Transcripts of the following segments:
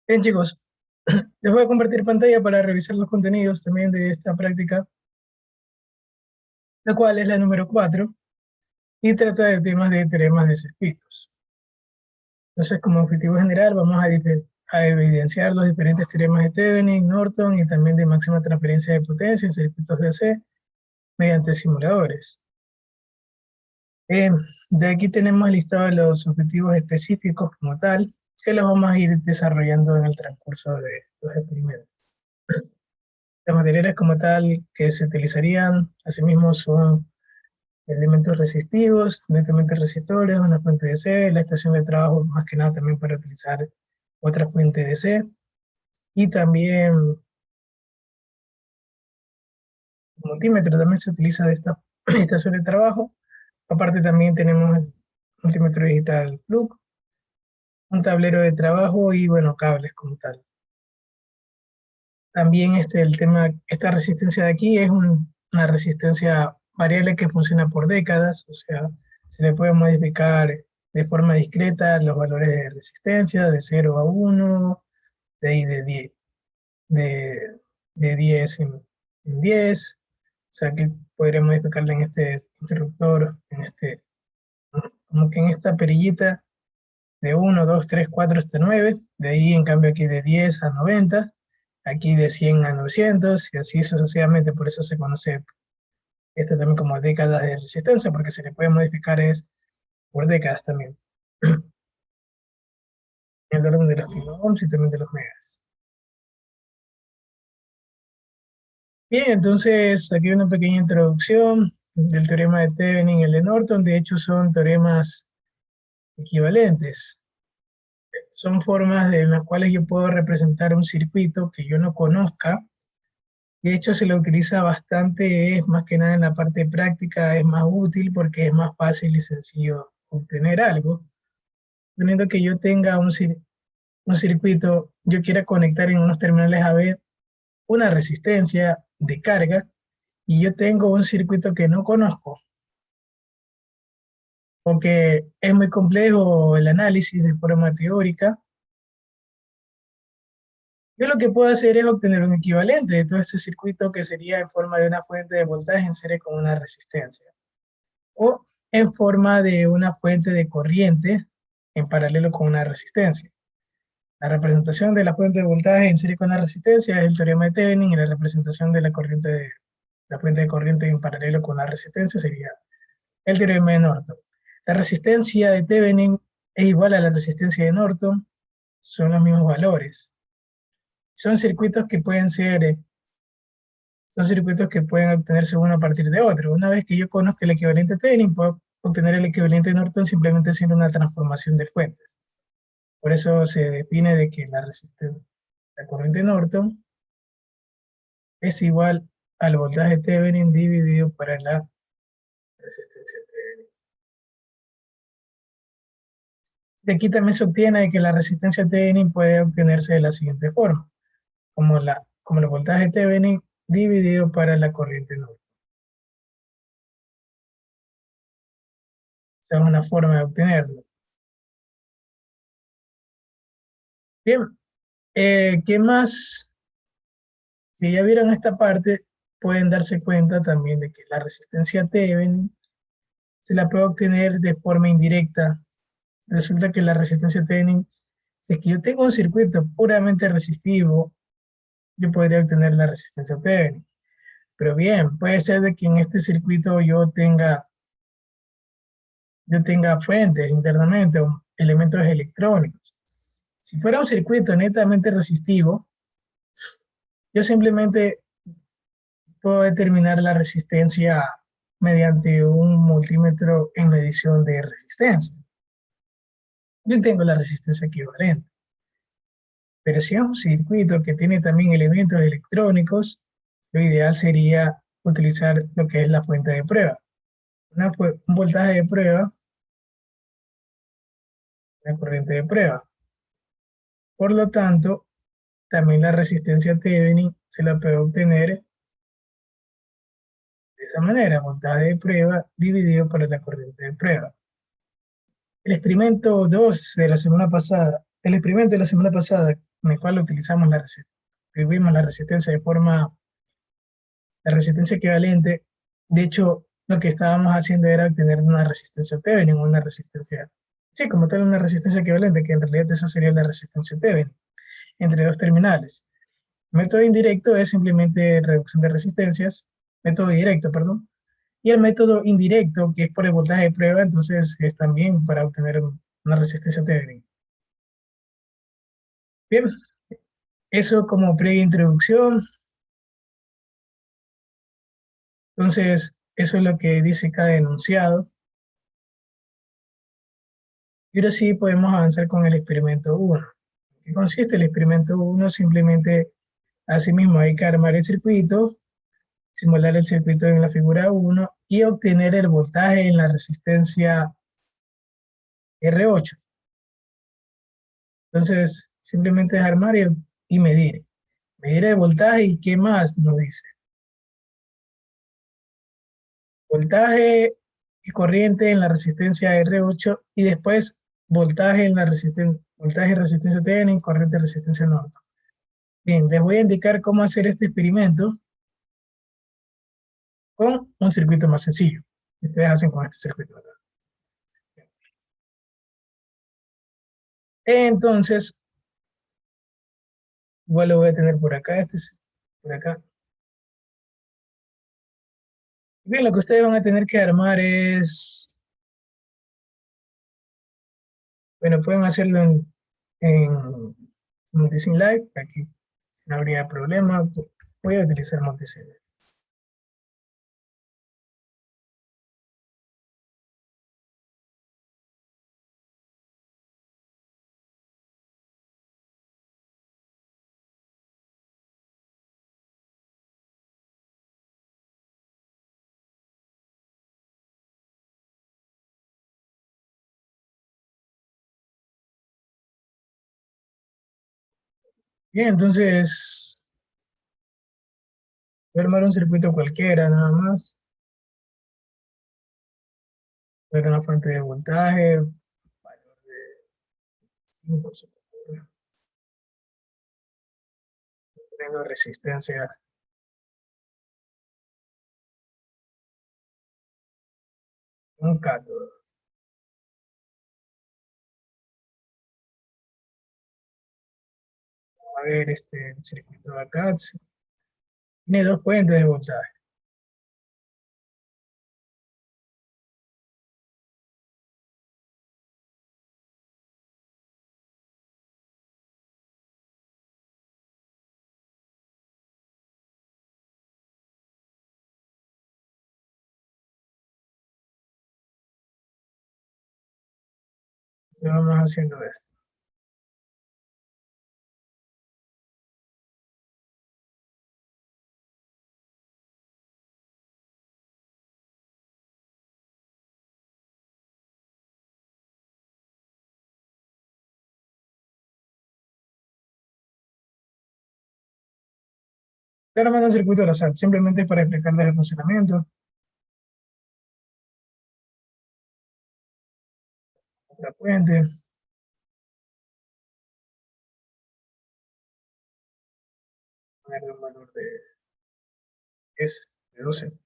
Bien, chicos, les voy a compartir pantalla para revisar los contenidos también de esta práctica, la cual es la número 4 y trata de temas de teoremas de circuitos. Entonces, como objetivo general, vamos a evidenciar los diferentes teoremas de Thevenin, Norton y también de máxima transferencia de potencia en circuitos DC mediante simuladores. Eh, de aquí tenemos listado los objetivos específicos como tal, que los vamos a ir desarrollando en el transcurso de los experimentos. Los materiales como tal que se utilizarían, asimismo, son elementos resistivos, netamente resistores, una fuente DC, la estación de trabajo más que nada también para utilizar otra fuente DC, y también el multímetro también se utiliza de esta estación de trabajo. Aparte también tenemos el multímetro digital plug, un tablero de trabajo y bueno, cables como tal. También esta resistencia de aquí es una resistencia variable que funciona por décadas, o sea, se le puede modificar de forma discreta los valores de resistencia de 0 a 1, de ahí de 10 en 10, o sea que podríamos modificarla en este interruptor, como que en esta perillita de 1, 2, 3, 4 hasta 9, de ahí en cambio aquí de 10 a 90, aquí de 100 a 900 y así sucesivamente. Por eso se conoce esto también como décadas de resistencia, porque se le puede modificar es por décadas también, en el orden de los kiloohms y también de los megas. Bien, entonces aquí una pequeña introducción del teorema de Thevenin y el de Norton. De hecho son teoremas equivalentes, son formas en las cuales yo puedo representar un circuito que yo no conozca. De hecho, se lo utiliza bastante, es más que nada en la parte práctica, es más útil porque es más fácil y sencillo obtener algo. Teniendo que yo tenga un circuito, yo quiera conectar en unos terminales AB una resistencia de carga y yo tengo un circuito que no conozco, porque es muy complejo el análisis de forma teórica. Yo lo que puedo hacer es obtener un equivalente de todo este circuito que sería en forma de una fuente de voltaje en serie con una resistencia, o en forma de una fuente de corriente en paralelo con una resistencia. La representación de la fuente de voltaje en serie con la resistencia es el teorema de Thevenin, y la representación de la fuente de corriente en paralelo con la resistencia sería el teorema de Norton. La resistencia de Thevenin es igual a la resistencia de Norton, son los mismos valores. Son circuitos que pueden son circuitos que pueden obtenerse uno a partir de otro. Una vez que yo conozco el equivalente Thevenin, puedo obtener el equivalente Norton simplemente haciendo una transformación de fuentes. Por eso se define de que la corriente Norton es igual al voltaje Thevenin dividido por la resistencia Thevenin. De aquí también se obtiene de que la resistencia Thevenin puede obtenerse de la siguiente forma, como el voltaje Thevenin dividido para la corriente Norton. Esa es una forma de obtenerlo. Bien, ¿qué más? Si ya vieron esta parte, pueden darse cuenta también de que la resistencia Thevenin se la puede obtener de forma indirecta. Resulta que la resistencia Thevenin, si es que yo tengo un circuito puramente resistivo, yo podría obtener la resistencia Thevenin. Pero bien, puede ser de que en este circuito yo tenga fuentes internamente o elementos electrónicos. Si fuera un circuito netamente resistivo, yo simplemente puedo determinar la resistencia mediante un multímetro en medición de resistencia. Yo tengo la resistencia equivalente. Pero si es un circuito que tiene también elementos electrónicos, lo ideal sería utilizar lo que es la fuente de prueba. Un voltaje de prueba, una corriente de prueba. Por lo tanto, también la resistencia Thevenin se la puede obtener de esa manera, voltaje de prueba dividido por la corriente de prueba. El experimento 2 de la semana pasada, el experimento de la semana pasada en el cual utilizamos escribimos la resistencia de forma, la resistencia equivalente. De hecho, lo que estábamos haciendo era obtener una resistencia Thevenin, una resistencia, sí, como tal una resistencia equivalente, que en realidad esa sería la resistencia Thevenin, entre dos terminales. Método indirecto es simplemente reducción de resistencias, método directo, perdón, y el método indirecto, que es por el voltaje de prueba, entonces es también para obtener una resistencia Thevenin. Bien, eso como previa introducción. Entonces, eso es lo que dice cada enunciado. Y ahora sí podemos avanzar con el experimento 1. ¿En qué consiste el experimento 1? Simplemente, asimismo, hay que armar el circuito, simular el circuito en la figura 1 y obtener el voltaje en la resistencia R8. Entonces, simplemente es armar y medir. Medir el voltaje y qué más nos dice. Voltaje y corriente en la resistencia R8 y después voltaje en la resistencia, voltaje y resistencia Thevenin, corriente y resistencia Norton. Bien, les voy a indicar cómo hacer este experimento con un circuito más sencillo. Ustedes hacen con este circuito, ¿verdad? Entonces, igual lo voy a tener por acá, este es por acá. Bien, lo que ustedes van a tener que armar es, bueno, pueden hacerlo en Multisim Live, aquí no habría problema. Voy a utilizar Multisim. Bien, entonces voy a armar un circuito cualquiera, nada más. Voy a dar una fuente de voltaje, valor de 5, tengo resistencia, un cátodo. A ver, este el circuito de acá tiene dos fuentes de voltaje. Entonces vamos haciendo esto. Estoy armando un circuito al azar, simplemente para explicarles el funcionamiento. Otra fuente, ponerle un valor de 10, de 12.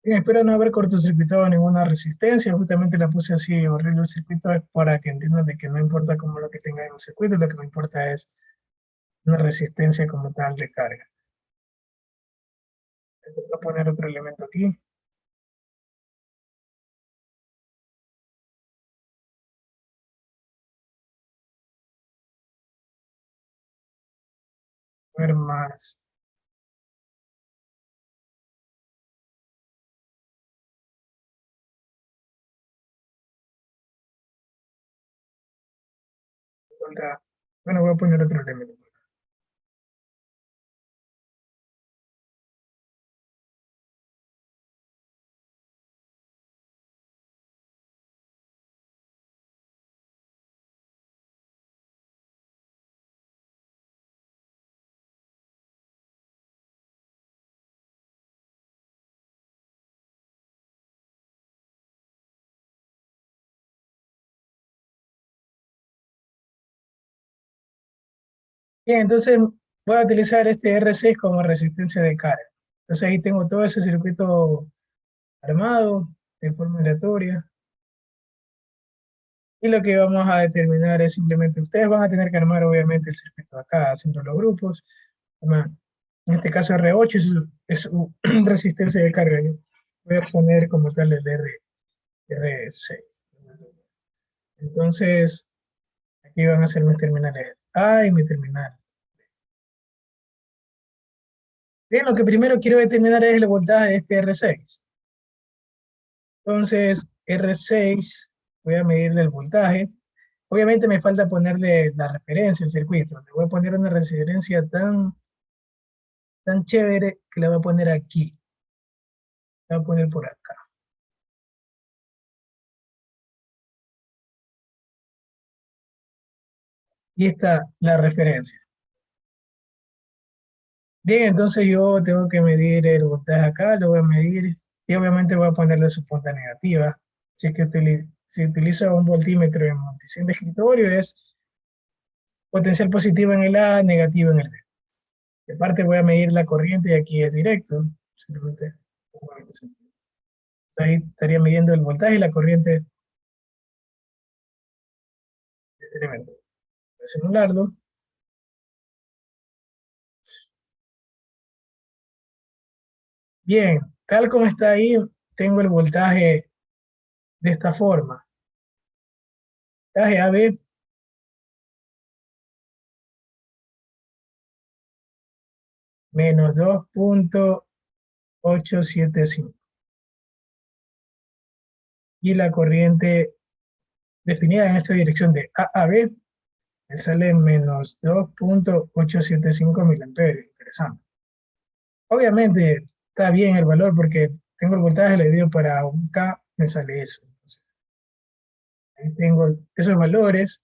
Bien, espero no haber cortocircuitado ninguna resistencia, justamente la puse así, horrible el circuito, para que entiendan de que no importa cómo lo que tenga en un circuito, lo que me importa es una resistencia como tal de carga. Voy a poner otro elemento aquí. Ver más. Bueno, voy a poner otro elemento. Bien, entonces voy a utilizar este R6 como resistencia de carga. Entonces ahí tengo todo ese circuito armado de forma aleatoria. Y lo que vamos a determinar es simplemente, ustedes van a tener que armar obviamente el circuito acá, haciendo los grupos. En este caso R8 es su resistencia de carga. Yo voy a poner como tal el R6. Entonces, aquí van a ser mis terminales A y mi terminal. Bien, lo que primero quiero determinar es el voltaje de este R6. Entonces, R6, voy a medirle el voltaje. Obviamente me falta ponerle la referencia al circuito. Le voy a poner una referencia tan chévere que la voy a poner aquí. La voy a poner por acá. Y esta la referencia. Bien, entonces yo tengo que medir el voltaje acá, lo voy a medir y obviamente voy a ponerle su punta negativa. Si es que si utilizo un voltímetro en multición de escritorio, es potencial positivo en el A, negativo en el B. De parte voy a medir la corriente y aquí es directo. Simplemente ahí estaría midiendo el voltaje y la corriente de este elemento. Voy a simularlo. Bien, tal como está ahí, tengo el voltaje de esta forma. Voltaje AB menos 2.875. Y la corriente definida en esta dirección de A a B me sale menos 2.875 miliamperios. Interesante. Obviamente está bien el valor porque tengo el voltaje, le digo para un K, me sale eso. Entonces, ahí tengo esos valores.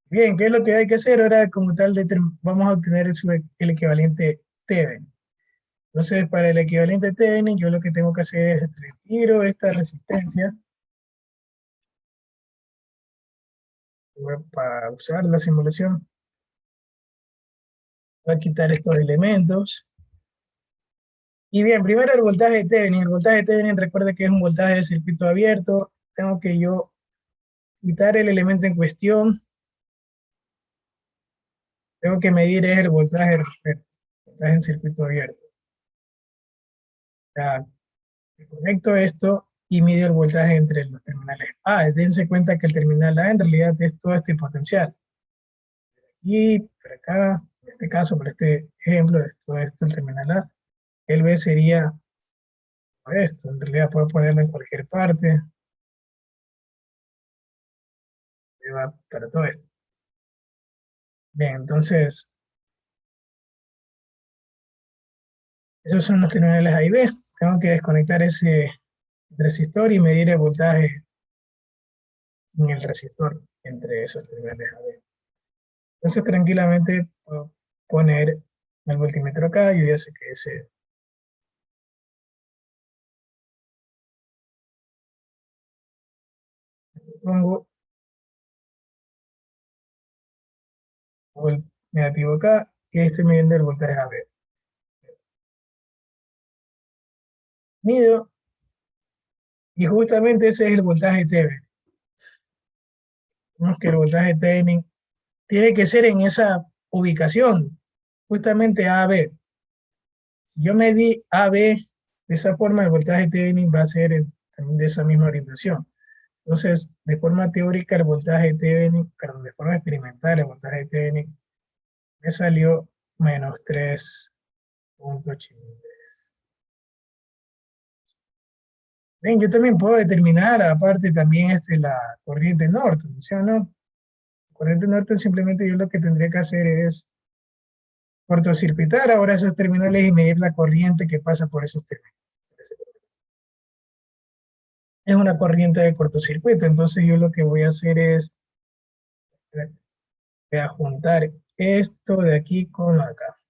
Bien, ¿qué es lo que hay que hacer? Ahora, como tal, vamos a obtener el equivalente Thevenin. Entonces, para el equivalente Thevenin, yo lo que tengo que hacer es retiro esta resistencia. Voy a pausar la simulación. Voy a quitar estos elementos. Y bien, primero el voltaje de Thevenin. El voltaje de Thevenin, recuerde que es un voltaje de circuito abierto. Tengo que yo quitar el elemento en cuestión. Tengo que medir el voltaje en circuito abierto. Ya, conecto esto y mido el voltaje entre los terminales A. Dense cuenta que el terminal A en realidad es todo este potencial. Y por acá, en este caso, por este ejemplo, esto el terminal A. El B sería esto. En realidad puedo ponerlo en cualquier parte. Y va para todo esto. Bien, entonces, esos son los terminales A y B. Tengo que desconectar ese resistor y medir el voltaje en el resistor entre esos terminales A y B. Entonces, tranquilamente puedo poner el voltímetro acá. Yo ya sé que ese pongo el negativo acá y ahí estoy midiendo el voltaje A B. Mido y justamente ese es el voltaje Thevenin. Vemos que el voltaje Thevenin tiene que ser en esa ubicación. justamente AB. Si yo medí AB de esa forma, el voltaje Thevenin va a ser también de esa misma orientación. Entonces, de forma teórica, el voltaje Thevenin, perdón, de forma experimental, el voltaje Thevenin me salió menos 3.83. Bien, yo también puedo determinar, aparte también la corriente Norton, ¿sí o no? Corriente Norton simplemente yo lo que tendría que hacer es cortocircuitar ahora esos terminales y medir la corriente que pasa por esos terminales. Es una corriente de cortocircuito, entonces yo lo que voy a hacer es voy a juntar esto de aquí con acá.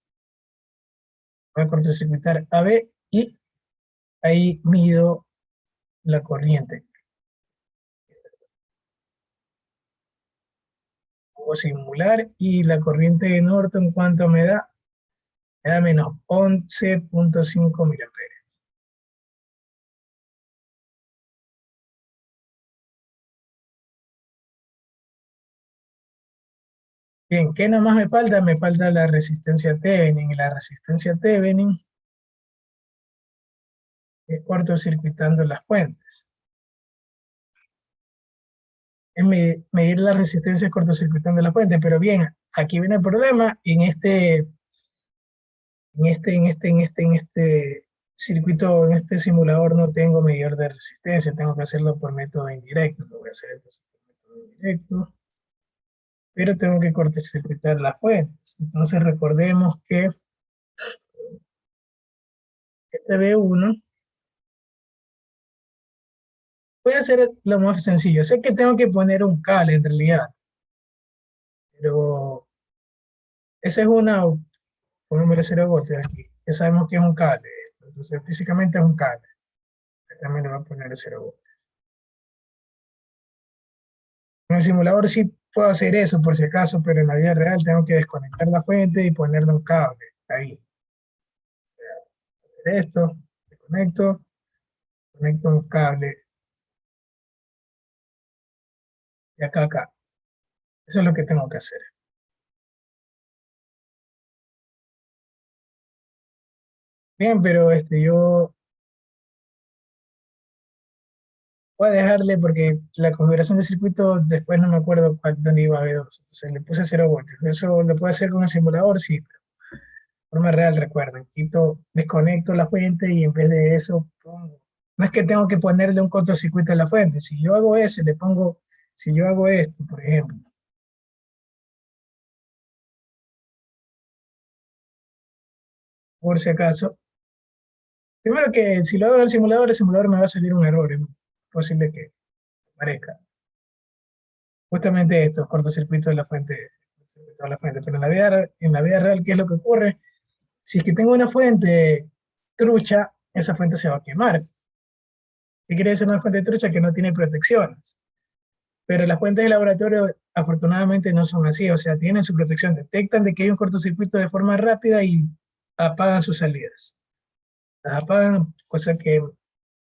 Voy a cortocircuitar AB y ahí mido la corriente. Puedo simular y la corriente de Norton, ¿cuánto me da? Me da menos 11.5 miliamperes. Bien, ¿qué nomás me falta? Me falta la resistencia Thevenin. Y la resistencia Thevenin es cortocircuitando las fuentes. Es medir la resistencia cortocircuitando las fuentes. Pero bien, aquí viene el problema. En este circuito, en este simulador no tengo medidor de resistencia. Tengo que hacerlo por método indirecto. Lo voy a hacer entonces por método indirecto. Pero tengo que cortocircuitar las fuentes. Entonces recordemos que este B1 voy a hacer lo más sencillo. Sé que tengo que poner un cable en realidad, pero esa es una, ponemos 0 voltios aquí. Ya sabemos que es un cable. Entonces físicamente es un cable. También le voy a poner 0 voltios. En el simulador sí puedo hacer eso por si acaso, pero en la vida real tengo que desconectar la fuente y ponerle un cable ahí. O sea, hacer esto, desconecto, conecto un cable de acá a acá. Eso es lo que tengo que hacer. Bien, pero yo voy a dejarle porque la configuración de circuito después no me acuerdo dónde iba a ver. Entonces le puse 0 voltios. Eso lo puedo hacer con el simulador, sí, pero de forma real, recuerden. Desconecto la fuente y en vez de eso pongo. No es que tengo que ponerle un cortocircuito a la fuente. Si yo hago eso, le pongo, si yo hago esto, por ejemplo, por si acaso, primero que si lo hago en el simulador me va a salir un error. Es posible que aparezca. Justamente esto, cortocircuito de la fuente, de la fuente. Pero en la vida real, ¿qué es lo que ocurre? Si es que tengo una fuente trucha, esa fuente se va a quemar. ¿Qué quiere decir una fuente trucha? Que no tiene protecciones. Pero las fuentes de laboratorio afortunadamente no son así, o sea, tienen su protección, detectan de que hay un cortocircuito de forma rápida y apagan sus salidas. Las apagan, cosa que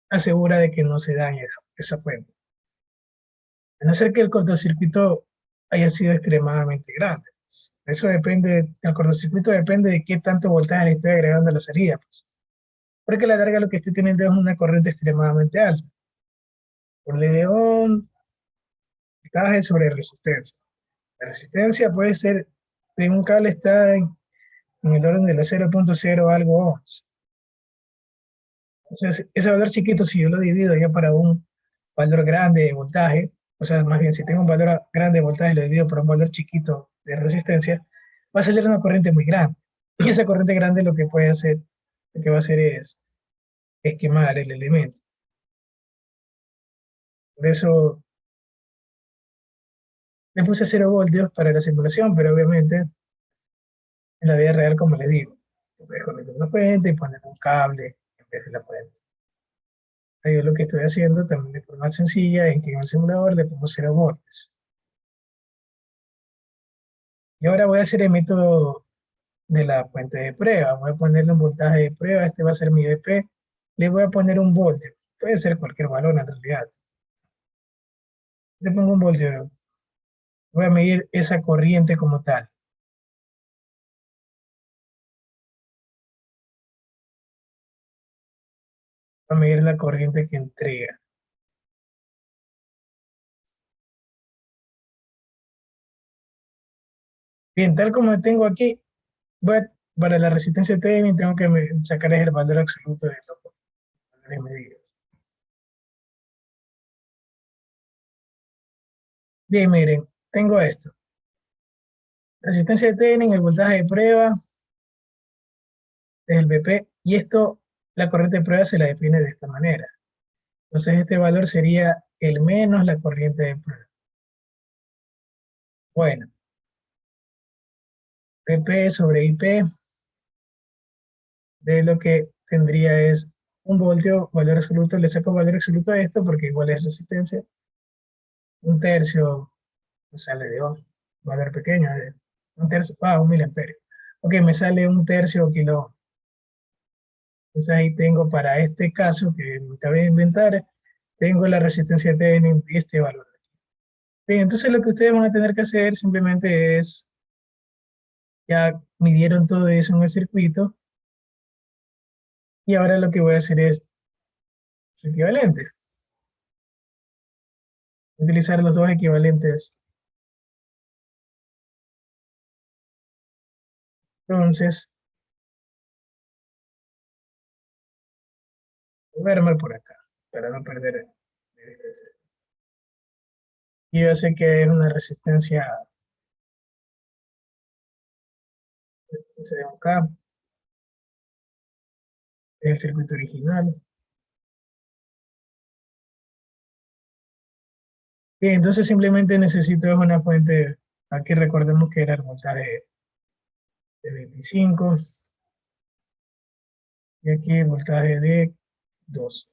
asegura de que no se dañe esa fuente. A no ser que el cortocircuito haya sido extremadamente grande. Eso depende, el cortocircuito depende de qué tanto voltaje le estoy agregando a la salida, pues. Porque a la larga lo que estoy teniendo es una corriente extremadamente alta. Por ley de Ohm, voltaje sobre resistencia. La resistencia puede ser, de un cable está en el orden de los 0.0 algo ohms. Entonces, ese valor chiquito, si yo lo divido ya para un valor grande de voltaje, o sea, más bien si tengo un valor grande de voltaje, lo divido por un valor chiquito de resistencia, va a salir una corriente muy grande. Y esa corriente grande lo que puede hacer, lo que va a hacer es quemar el elemento. Por eso le puse 0 voltios para la simulación, pero obviamente en la vida real, como les digo, te puedes conectar una fuente y poner un cable en vez de la fuente. Ahí yo lo que estoy haciendo también de forma sencilla es que en el simulador le pongo 0 voltios. Y ahora voy a hacer el método de la fuente de prueba. Voy a ponerle un voltaje de prueba, este va a ser mi BP. Le voy a poner un voltio. Puede ser cualquier valor en realidad. Le pongo un voltio. Voy a medir esa corriente como tal. a medir la corriente que entrega. Bien, tal como tengo aquí, para la resistencia Thevenin tengo que sacar el valor absoluto de los valores medidos. Bien, miren, tengo esto. Resistencia de Thevenin, el voltaje de prueba, es el BP, y esto, la corriente de prueba se la define de esta manera. Entonces este valor sería el menos la corriente de prueba. Bueno, PP sobre IP de lo que tendría es un voltio, valor absoluto, le saco valor absoluto a esto porque igual es resistencia, un tercio, me sale de ohm, valor pequeño, de un tercio, un miliamperio. Ok, me sale un tercio kilo ohm. Entonces ahí tengo para este caso que me acabé de inventar, tengo la resistencia de este valor. Bien, entonces lo que ustedes van a tener que hacer simplemente es, ya midieron todo eso en el circuito, y ahora lo que voy a hacer es su equivalente. Utilizar los dos equivalentes. Entonces, voy a armar por acá, para no perder de vista. Y yo sé que es una resistencia acá, es el circuito original. Bien, entonces simplemente necesito una fuente, aquí recordemos que era el voltaje de 25, y aquí el voltaje de 2.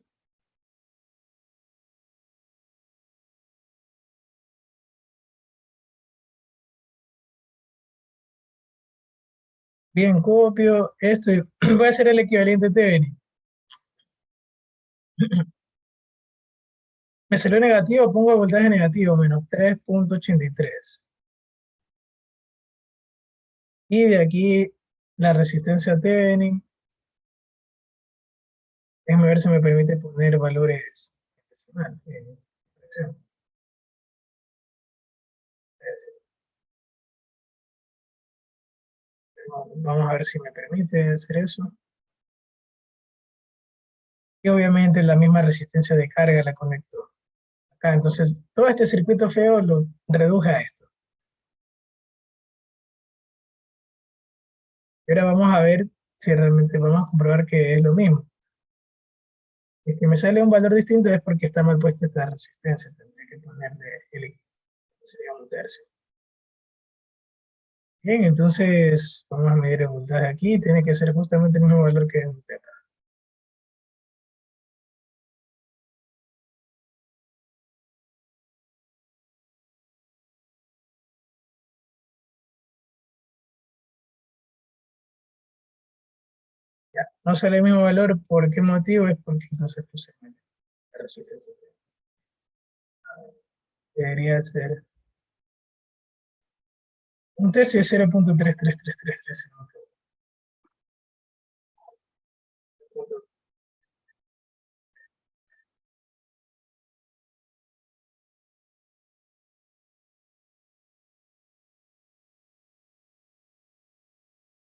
Bien, copio esto y voy a hacer el equivalente Thevenin. Me salió negativo, pongo el voltaje negativo, menos 3,83. Y de aquí la resistencia Thevenin. Déjame ver si me permite poner valores decimales. Vamos a ver si me permite hacer eso. Y obviamente la misma resistencia de carga la conecto acá. Entonces, todo este circuito feo lo reduje a esto. Y ahora vamos a ver si realmente vamos a comprobar que es lo mismo. Si es que me sale un valor distinto es porque está mal puesta esta resistencia. Tendría que ponerle sería un tercio. Bien, entonces vamos a medir el voltaje aquí. Tiene que ser justamente el mismo valor que en acá. Ya, no sale el mismo valor. ¿Por qué motivo? Es porque entonces puse la resistencia. Debería ser un tercio de 0,33333.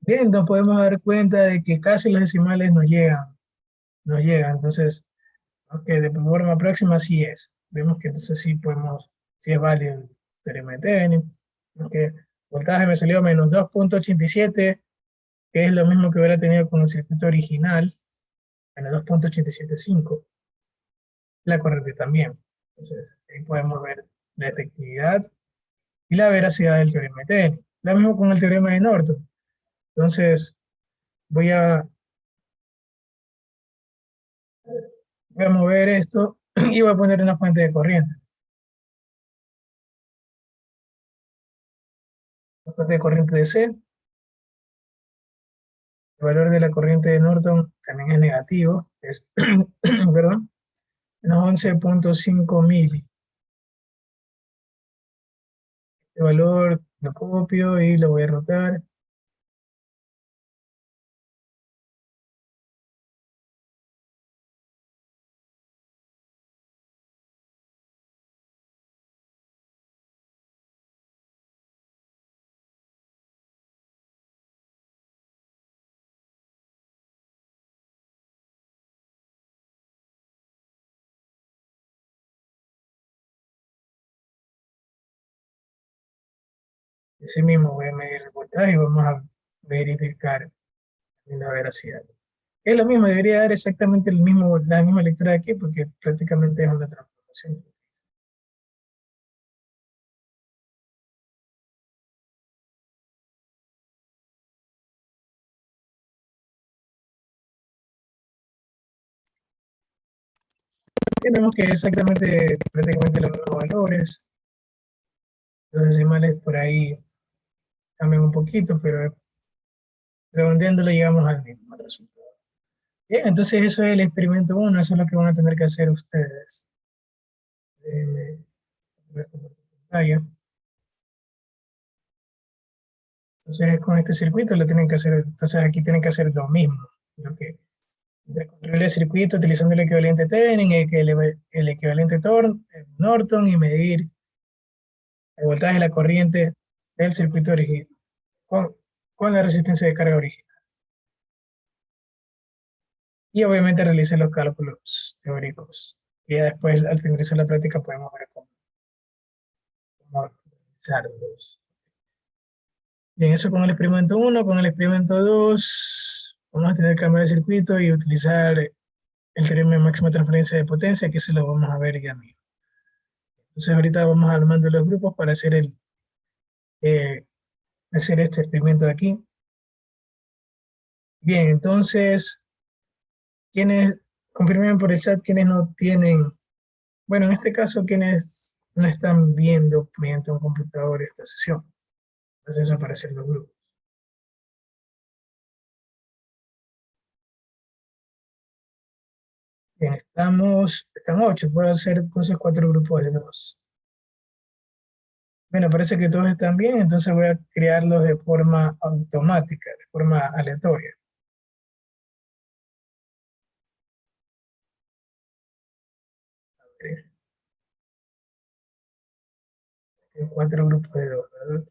Bien, nos podemos dar cuenta de que casi los decimales no llegan. Entonces, ok, de forma próxima sí es. Vemos que entonces sí podemos, sí es válido el teorema de Thevenin. Okay. Voltaje me salió menos 2,87, que es lo mismo que hubiera tenido con el circuito original, menos 2,875. La corriente también. Entonces, ahí podemos ver la efectividad y la veracidad del teorema de Thevenin. Lo mismo con el teorema de Norton. Entonces, voy a, voy a mover esto y voy a poner una fuente de corriente. La fuente de corriente de C, el valor de la corriente de Norton también es negativo, es, perdón, menos 11,5 mili. Este valor lo copio y lo voy a rotar. Ese mismo voy a medir el voltaje y vamos a verificar la veracidad. Es lo mismo, debería dar exactamente la misma lectura de aquí porque prácticamente es una transformación. Tenemos que exactamente prácticamente los mismos valores. Los decimales por ahí cambian un poquito, pero redondeándolo llegamos al mismo resultado. Bien, entonces eso es el experimento 1, eso es lo que van a tener que hacer ustedes. Ver con pantalla. Entonces con este circuito lo tienen que hacer, entonces aquí tienen que hacer lo mismo. Lo que reconstruir el circuito utilizando el equivalente Thevenin, el equivalente Norton y medir el voltaje de la corriente del circuito original con la resistencia de carga original. Y obviamente realicen los cálculos teóricos. Y ya después, al finalizar la práctica, podemos ver cómo realizarlos. Bien, eso con el experimento 1. Con el experimento 2, vamos a tener que cambiar el circuito y utilizar el teorema de máxima transferencia de potencia, que se lo vamos a ver ya mismo. Entonces ahorita vamos armando los grupos para eh, hacer este experimento de aquí. Bien, entonces, ¿quiénes, confirmen por el chat quienes no tienen, bueno, en este caso, quienes no están viendo mediante un computador esta sesión? Entonces aparecen los grupos. Bien, están 8, puedo hacer entonces 4 grupos de 2. Bueno, parece que todos están bien, entonces voy a crearlos de forma automática, de forma aleatoria. 4 grupos de 2, ¿verdad?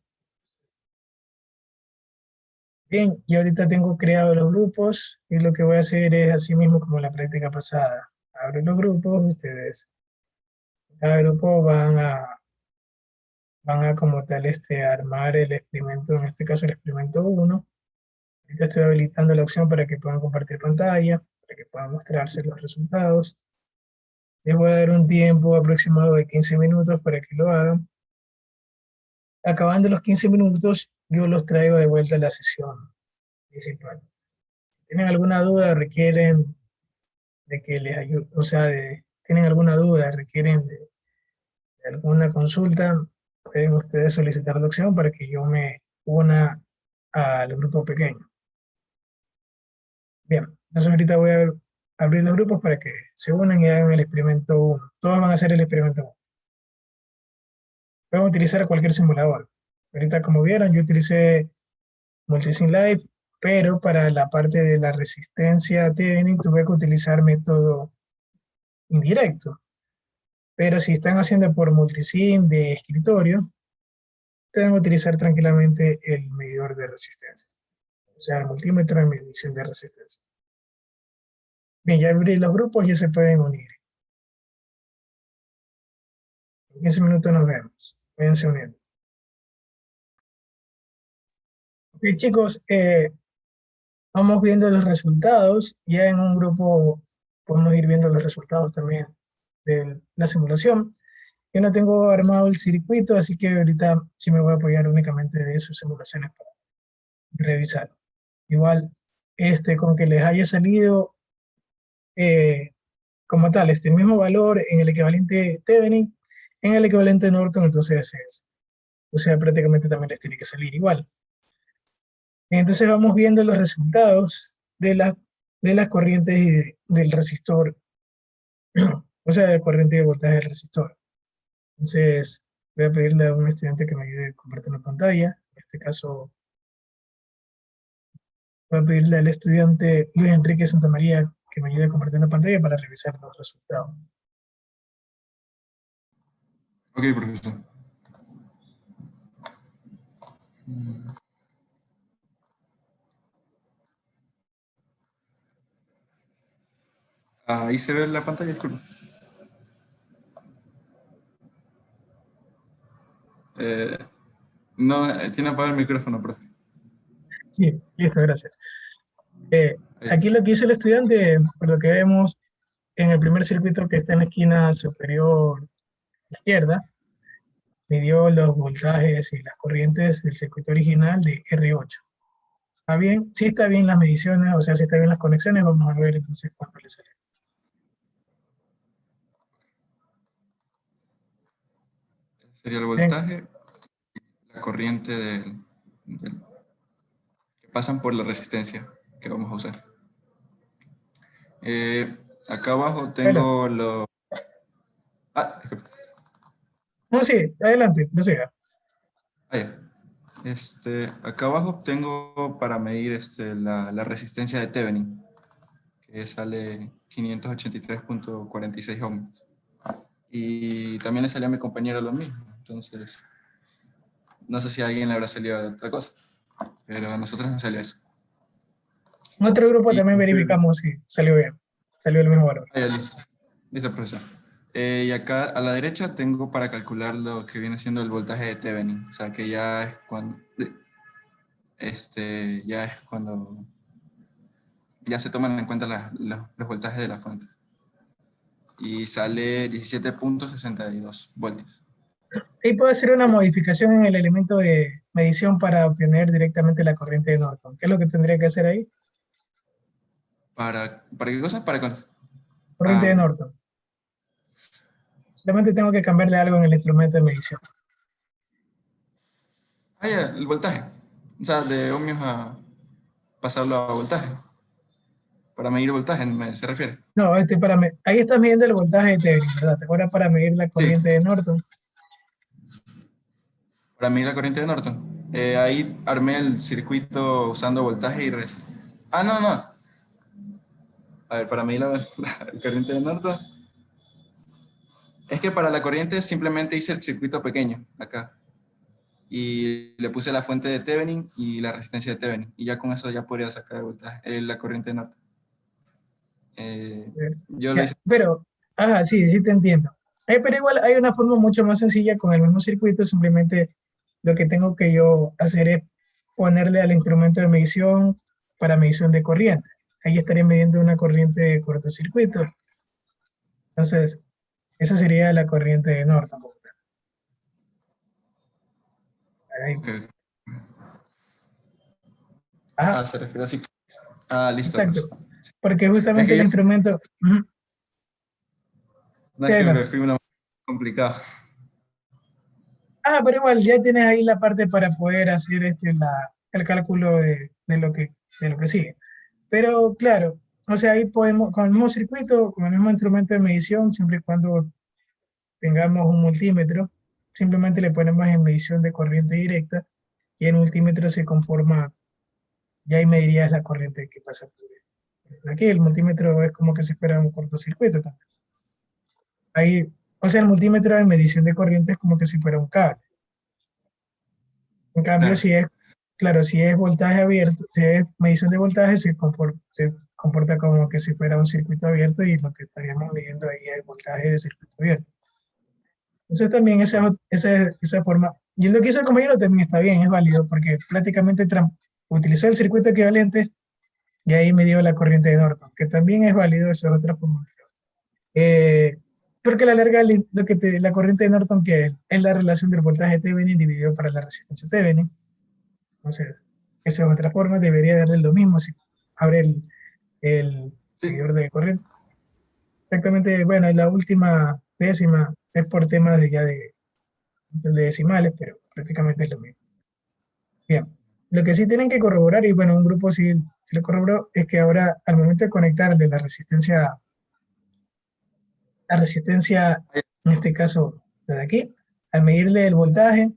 Bien, y ahorita tengo creados los grupos y lo que voy a hacer es así mismo como en la práctica pasada. Abro los grupos, ustedes, cada grupo van a como tal armar el experimento, en este caso el experimento 1. Ahorita estoy habilitando la opción para que puedan compartir pantalla, para que puedan mostrarse los resultados. Les voy a dar un tiempo aproximado de 15 minutos para que lo hagan. Acabando los 15 minutos, yo los traigo de vuelta a la sesión principal. Si tienen alguna duda, requieren de que les ayude, o sea, tienen alguna duda, requieren de alguna consulta, pueden ustedes solicitar la opción para que yo me una al grupo pequeño. Bien, entonces ahorita voy a abrir los grupos para que se unan y hagan el experimento 1. Todos van a hacer el experimento 1. Pueden utilizar cualquier simulador. Ahorita, como vieron, yo utilicé Multisim Live, pero para la parte de la resistencia Thevenin tuve que utilizar método indirecto. Pero si están haciendo por multisim de escritorio, pueden utilizar tranquilamente el medidor de resistencia, o sea, el multímetro de medición de resistencia. Bien, ya abrí los grupos, ya se pueden unir. En 15 minutos nos vemos. Váyanse uniendo. Ok, chicos, vamos viendo los resultados. Ya en un grupo podemos ir viendo los resultados también de la simulación. Yo no tengo armado el circuito, así que ahorita sí me voy a apoyar únicamente de sus simulaciones para revisar. Igual, con que les haya salido eh, como tal este mismo valor en el equivalente Thevenin, en el equivalente Norton, entonces o sea, prácticamente también les tiene que salir igual. Entonces vamos viendo los resultados de las corrientes del resistor, o sea, de la corriente de voltaje del resistor. Entonces, voy a pedirle a un estudiante que me ayude a compartir la pantalla. En este caso, voy a pedirle al estudiante Luis Enrique Santamaría que me ayude a compartir la pantalla para revisar los resultados. Ok, profesor. Ahí se ve la pantalla, disculpa. No, tiene apagado el micrófono, profe. Sí, listo, gracias. Ahí. Aquí lo que hizo el estudiante, por lo que vemos en el primer circuito que está en la esquina superior izquierda, midió los voltajes y las corrientes del circuito original de R8. ¿Está bien? Si está bien las mediciones, o sea, si está bien las conexiones, vamos a ver entonces cuánto le sale. Sería el Bien, voltaje, la corriente que pasan por la resistencia que vamos a usar. Acá abajo adelante. tengo los... Ah, disculpe. No, sí, adelante, prosiga. Ah, ya. Acá abajo tengo para medir la resistencia de Thevenin, que sale 583,46 ohms. Y también le salió a mi compañero lo mismo. Entonces, no sé si a alguien le habrá salido otra cosa, pero a nosotros nos salió eso. En otro grupo Y también confirmo. verificamos si salió bien, salió el mismo valor. Ah, ya, listo. Listo, profesor. Y acá a la derecha tengo para calcular lo que viene siendo el voltaje de Thevenin. O sea, que ya es cuando ya se toman en cuenta los voltajes de las fuentes. Y sale 17,62 voltios. Ahí puedo hacer una modificación en el elemento de medición para obtener directamente la corriente de Norton. ¿Qué es lo que tendría que hacer ahí? ¿Para qué cosa? Para cuánto. Corriente Ah, de Norton. Solamente tengo que cambiarle algo en el instrumento de medición. ya, el voltaje. O sea, de ohmios a pasarlo a voltaje. Para medir voltaje, se refiere. No, ahí estás midiendo el voltaje de Thevenin, ¿verdad? Ahora para medir la Sí, corriente de Norton. para medir la corriente de Norton. Ahí armé el circuito usando voltaje y res. Ah, no, no. A ver, para medir la corriente de Norton. Es que para la corriente simplemente hice el circuito pequeño, acá. Y le puse la fuente de Thevenin y la resistencia de Thevenin. Y ya con eso ya podría sacar el voltaje, la corriente de Norton. Yo lo Ya, hice. pero, sí, sí te entiendo. Pero igual hay una forma mucho más sencilla con el mismo circuito, simplemente lo que tengo que yo hacer es ponerle al instrumento de medición para medición de corriente. Ahí estaría midiendo una corriente de cortocircuito. Entonces, esa sería la corriente de Norton. Ahí. Ok. Ah, Ah, se refiere así. Ah, listo, exacto. profesor. Porque Es justamente que el ya, instrumento... no sí, es que me adelante. fui una complicado. Pero igual ya tienes ahí la parte para poder hacer el cálculo de lo que sigue. Pero claro, o sea, ahí podemos, con el mismo circuito, con el mismo instrumento de medición, siempre y cuando tengamos un multímetro, simplemente le ponemos en medición de corriente directa y el multímetro se conforma, ya ahí medirías la corriente que pasa por aquí. El multímetro es como que se espera un cortocircuito también. Ahí, o sea, el multímetro de medición de corriente es como que si fuera un cable. En cambio, Claro. si es, claro, si es voltaje abierto, si es medición de voltaje, se comporta como que si fuera un circuito abierto y lo que estaríamos midiendo ahí es el voltaje de circuito abierto. Entonces también esa forma, y lo que hizo el compañero también está bien, es válido, porque prácticamente utilizó el circuito equivalente y ahí midió la corriente de Norton, que también es válido, eso es otra forma. Eh, Porque a la larga, la corriente de Norton, que es la relación del voltaje Thevenin dividido para la resistencia Thevenin. Entonces, esa es otra forma, debería darle lo mismo si abre el Sí. medidor de corriente. Exactamente, bueno, y la última décima es por temas de decimales, pero prácticamente es lo mismo. Bien, lo que sí tienen que corroborar, y bueno, un grupo sí, se lo corroboró, es que ahora al momento de conectar de la resistencia, en este caso, la de aquí, al medirle el voltaje,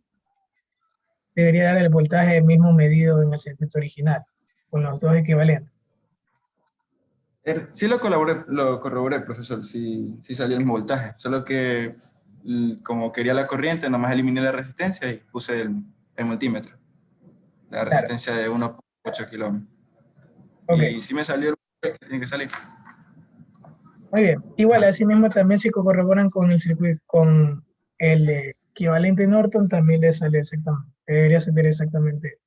debería dar el voltaje mismo medido en el circuito original, con los dos equivalentes. Sí lo corroboré, profesor, sí, sí salió el mismo voltaje, solo que como quería la corriente, nomás eliminé la resistencia y puse el multímetro, la Claro, resistencia de 1,8 kilómetros. ok. Y sí me salió el voltaje que tiene que salir. Muy bien. Igual, Ajá. así mismo también si corroboran con el circuito, con el equivalente Norton, también le sale exactamente. Debería ser exactamente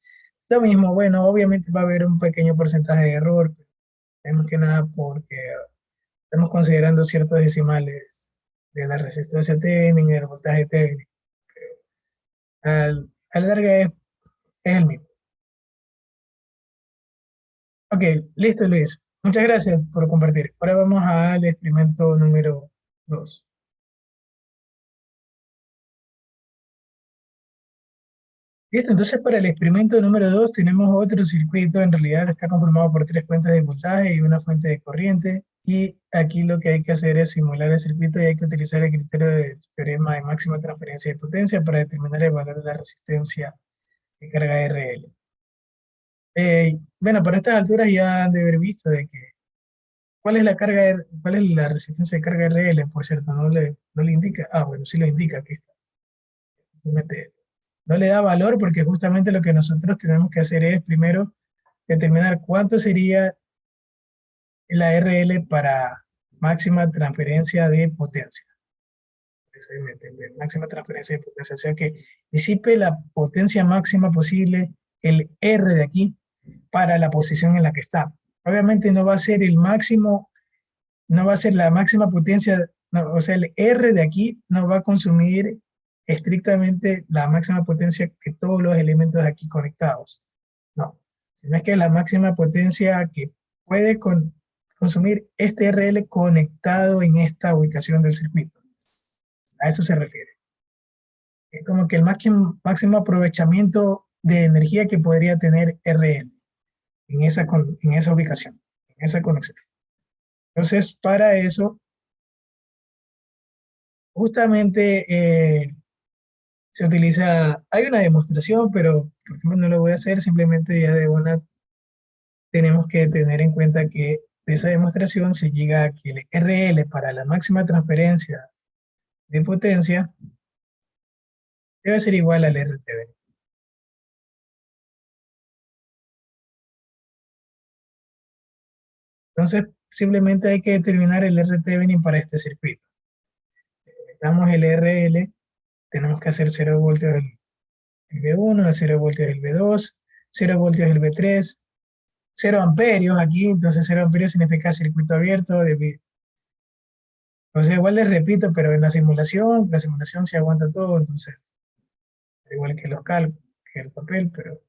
lo mismo. Bueno, obviamente va a haber un pequeño porcentaje de error, más que nada porque estamos considerando ciertos decimales de la resistencia técnica y el voltaje técnico. A la larga es el mismo. Ok, listo Luis. Muchas gracias por compartir. Ahora vamos al experimento número 2. Listo, entonces para el experimento número 2 tenemos otro circuito, en realidad está conformado por tres fuentes de voltaje y una fuente de corriente, y aquí lo que hay que hacer es simular el circuito y hay que utilizar el criterio del teorema de máxima transferencia de potencia para determinar el valor de la resistencia de carga RL. Bueno, para estas alturas ya han de haber visto de que cuál es la carga, cuál es la resistencia de carga RL, por cierto, no le indica, bueno, sí lo indica, aquí está. Simplemente no le da valor porque justamente lo que nosotros tenemos que hacer es primero determinar cuánto sería la RL para máxima transferencia de potencia. Eso es máxima transferencia de potencia, o sea que disipe la potencia máxima posible, el R de aquí, para la posición en la que está. Obviamente no va a ser el máximo, no va a ser la máxima potencia, no, o sea, el R de aquí no va a consumir estrictamente la máxima potencia que todos los elementos aquí conectados. No, sino es que la máxima potencia que puede consumir este RL conectado en esta ubicación del circuito. A eso se refiere. Es como que el máximo aprovechamiento de energía que podría tener RL en esa ubicación, en esa conexión. Entonces, para eso, justamente se utiliza, hay una demostración, pero por ejemplo no lo voy a hacer, simplemente ya de una tenemos que tener en cuenta que de esa demostración se llega a que el RL para la máxima transferencia de potencia debe ser igual al RTV. Entonces, simplemente hay que determinar el RTV para este circuito. Damos el RL, tenemos que hacer 0 voltios el V1, 0 voltios el V2, 0 voltios el V3, 0 amperios aquí, entonces 0 amperios significa circuito abierto. Entonces, igual les repito, pero en la simulación se aguanta todo, entonces, igual que los cálculos, que el papel, pero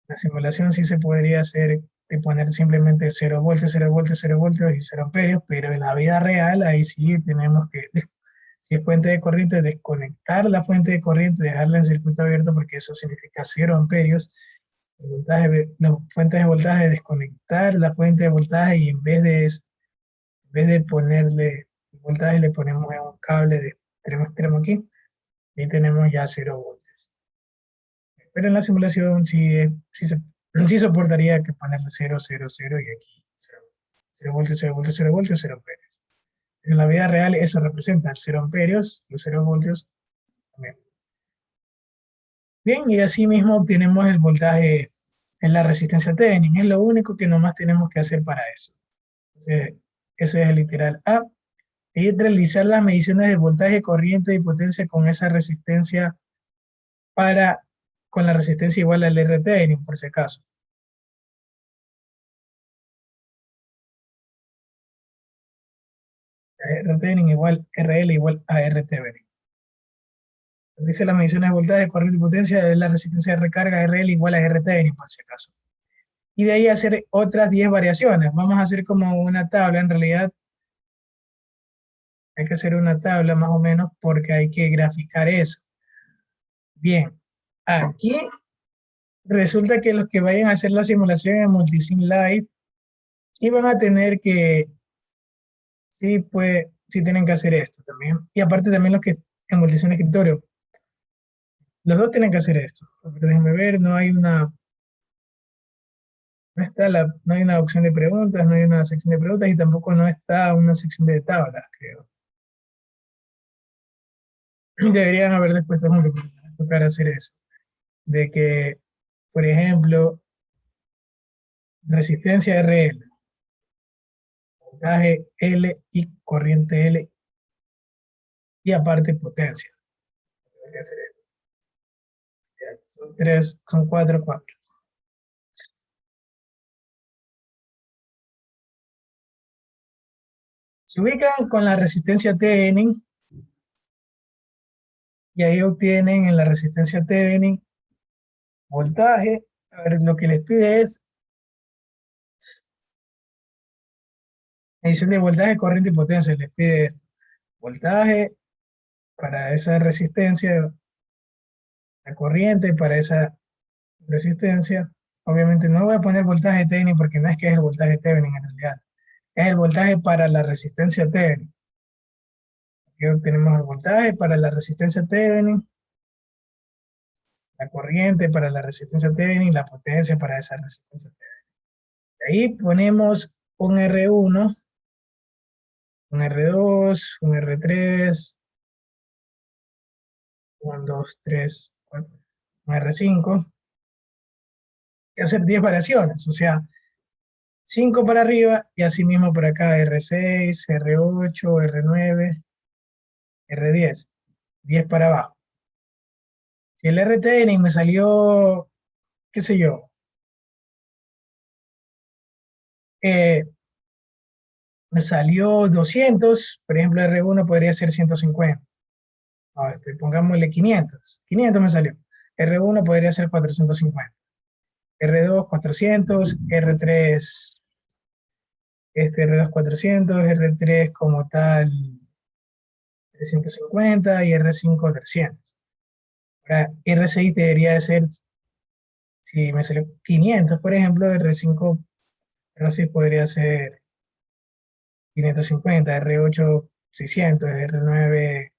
la simulación sí se podría hacer de poner simplemente 0 voltios, 0 voltios, 0 voltios y 0 amperios, pero en la vida real ahí sí tenemos que, si es fuente de corriente, desconectar la fuente de corriente, dejarla en circuito abierto porque eso significa 0 amperios. Las fuentes de voltaje, desconectar la fuente de voltaje y en vez de ponerle voltaje le ponemos un cable de extremo a extremo aquí y tenemos ya 0 voltios. Pero en la simulación sí soportaría que ponerle 0, 0, 0 y aquí 0, 0 voltios, 0 voltios, 0 voltios, 0 amperios. En la vida real eso representa 0 amperios, los 0 voltios también. Bien, y así mismo obtenemos el voltaje en la resistencia técnica. Es lo único que nomás tenemos que hacer para eso. Entonces, ese es el literal A. Y realizar las mediciones de voltaje, corriente y potencia con esa resistencia con la resistencia igual al RT, por si acaso. RT igual RL igual a RT. Dice las mediciones de voltaje, corriente y potencia de la resistencia de recarga RL igual a RT, por si acaso. Y de ahí hacer otras 10 variaciones. Vamos a hacer como una tabla, en realidad hay que hacer una tabla más o menos porque hay que graficar eso. Bien, aquí resulta que los que vayan a hacer la simulación en Multisim Live sí van a tener que, sí, pues, sí tienen que hacer esto también. Y aparte también los que en Multisim Escritorio, los dos tienen que hacer esto. Pero déjenme ver, no hay una opción de preguntas, no hay una sección de preguntas y tampoco no está una sección de tablas, creo. Deberían haber después juntos, porque me va a tocar hacer eso. De que, por ejemplo, resistencia RL, voltaje L y corriente L y aparte potencia. Debería hacer esto. Son tres, son cuatro, cuatro. Se ubican con la resistencia Thevenin y ahí obtienen en la resistencia Thevenin voltaje. A ver, lo que les pide es medición de voltaje, corriente y potencia. Les pide esto. Voltaje para esa resistencia, la corriente para esa resistencia. Obviamente no voy a poner voltaje Thevenin porque no es que es el voltaje Thevenin en realidad. Es el voltaje para la resistencia Thevenin. Aquí obtenemos el voltaje para la resistencia Thevenin, la corriente para la resistencia Thevenin, la potencia para esa resistencia Thevenin. Ahí ponemos un R1, un R2, un R3, un 2, 3, 4, un R5. Hay que hacer 10 variaciones, o sea, 5 para arriba y así mismo por acá R6, R8, R9, R10, 10 para abajo. Si el RTN me salió, qué sé yo, eh, me salió 200, por ejemplo, R1 podría ser 150. No, pongámosle 500. 500 me salió. R1 podría ser 450. R2 400, R3, R2 400, R3 como tal 350 y R5 300. Ahora, R6 debería de ser, si me salió 500, por ejemplo, R5, R6 podría ser 550, R8 600, R9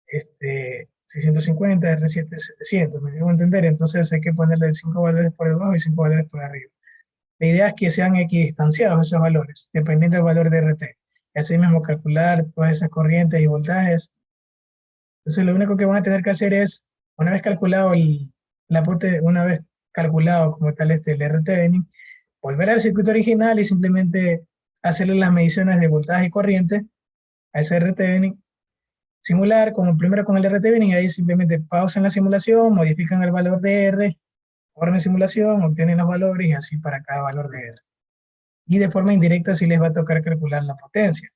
650, R7 700, me debo entender, entonces hay que ponerle 5 valores por debajo y 5 valores por arriba. La idea es que sean equidistanciados esos valores, dependiendo del valor de RT. Y así mismo calcular todas esas corrientes y voltajes. Entonces lo único que van a tener que hacer es, una vez calculado el aporte, una vez calculado como tal el RT, volver al circuito original y simplemente hacerle las mediciones de voltaje y corriente a ese RT, simular como primero con el RT-Binning y ahí simplemente pausan la simulación, modifican el valor de R, corren la simulación, obtienen los valores y así para cada valor de R. Y de forma indirecta sí les va a tocar calcular la potencia,